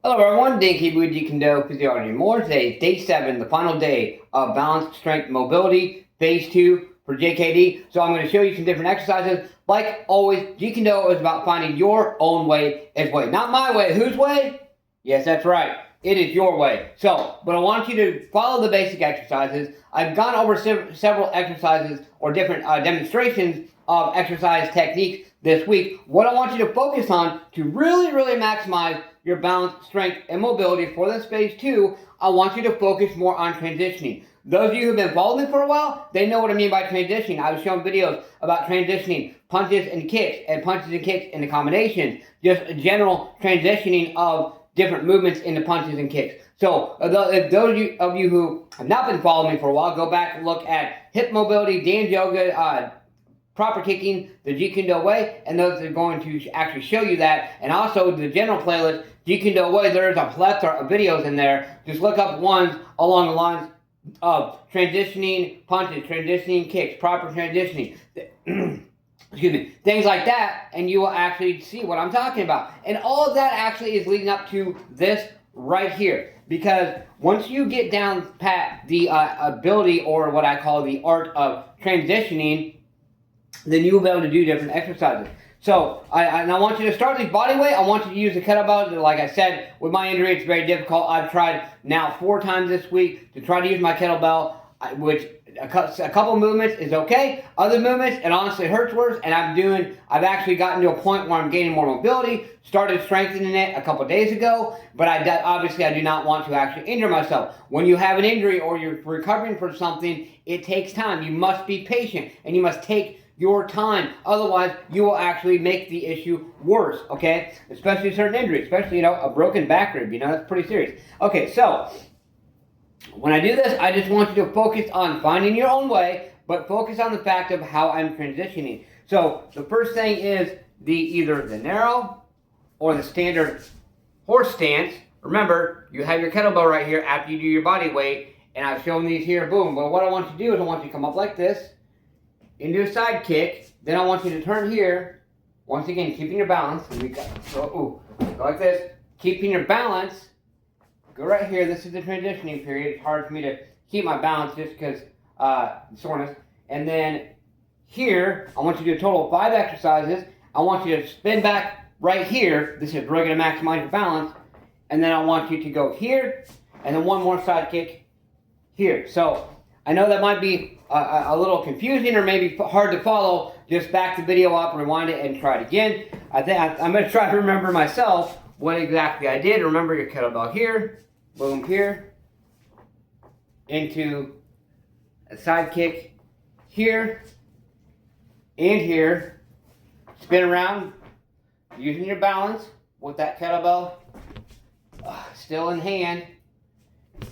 Hello everyone, JKD Kune Physiology More. Today is day 7, the final day of Balance, Strength, Mobility, Phase 2 for JKD. So I'm going to show you some different exercises. Like always, Jeet Kune is about finding your own way as way. Not my way. Whose way? Yes, that's right. It is your way. So, but I want you to follow the basic exercises. I've gone over several exercises or different demonstrations of exercise techniques this week. What I want you to focus on to really maximize your balance, strength, and mobility for this phase 2, I want you to focus more on transitioning. Those of you who have been following me for a while, they know what I mean by transitioning. I was showing videos about transitioning punches and kicks into combinations. Just general transitioning of different movements into punches and kicks. So if those of you who have not been following me for a while, go back and look at hip mobility, dance yoga, proper kicking the Jeet Kune way, and those are going to actually show you that. And also the general playlist, Jeet Kune way, there's a plethora of videos in there. Just look up ones along the lines of transitioning punches, transitioning kicks, proper transitioning, excuse me, things like that, and you will actually see what I'm talking about. And all of that actually is leading up to this right here. Because once you get down pat the ability, or what I call the art of transitioning, then you will be able to do different exercises. So, I want you to start with body weight. I want you to use the kettlebell. Like I said, with my injury, it's very difficult. I've tried now 4 times this week to try to use my kettlebell, which a couple movements is okay. Other movements, it honestly hurts worse, and I've actually gotten to a point where I'm gaining more mobility, started strengthening it a couple days ago, but obviously I do not want to actually injure myself. When you have an injury or you're recovering from something, it takes time. You must be patient, and you must take your time. Otherwise, you will actually make the issue worse, okay? Especially certain injuries, especially, a broken back rib, that's pretty serious. Okay, so when I do this, I just want you to focus on finding your own way, but focus on the fact of how I'm transitioning. So the first thing is either the narrow or the standard horse stance. Remember, you have your kettlebell right here after you do your body weight, and I've shown these here, boom. But what I want you to do is I want you to come up like this, into a side kick. Then I want you to turn here, once again, keeping your balance. Go like this, keeping your balance. Go right here. This is the transitioning period. It's hard for me to keep my balance just because soreness. And then here, I want you to do a total of 5 exercises. I want you to spin back right here. This is really going to maximize your balance. And then I want you to go here, and then one more side kick here. So I know that might be a little confusing or maybe hard to follow. Just back the video up, rewind it, and try it again. I'm going to try to remember myself what exactly I did. Remember your kettlebell here, boom here, into a side kick here, and here. Spin around, using your balance with that kettlebell still in hand.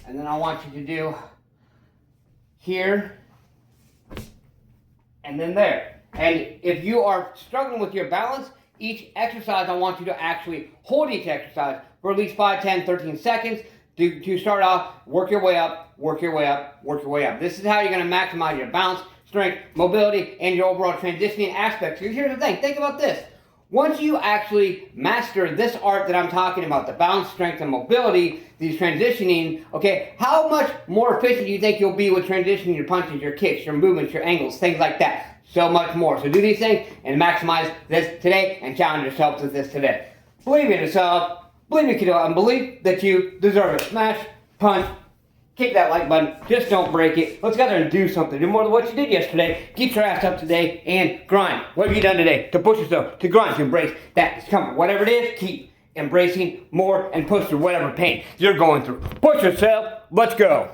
And then I want you to do here, and then there. And if you are struggling with your balance, each exercise, I want you to actually hold each exercise for at least 5, 10, 13 seconds to start off, work your way up, work your way up, work your way up. This is how you're going to maximize your balance, strength, mobility, and your overall transitioning aspects. Here's the thing, think about this. Once you actually master this art that I'm talking about, the balance, strength, and mobility, these transitioning, okay, how much more efficient do you think you'll be with transitioning your punches, your kicks, your movements, your angles, things like that? So much more. So do these things and maximize this today and challenge yourself with this today. Believe in yourself, believe you can do it, and believe that you deserve it. Smash, punch, kick that like button, just don't break it. Let's go there and do something. Do more than what you did yesterday. Get your ass up today and grind. What have you done today to push yourself, to grind, to embrace that discomfort? Whatever it is, keep embracing more and push through whatever pain you're going through. Push yourself. Let's go.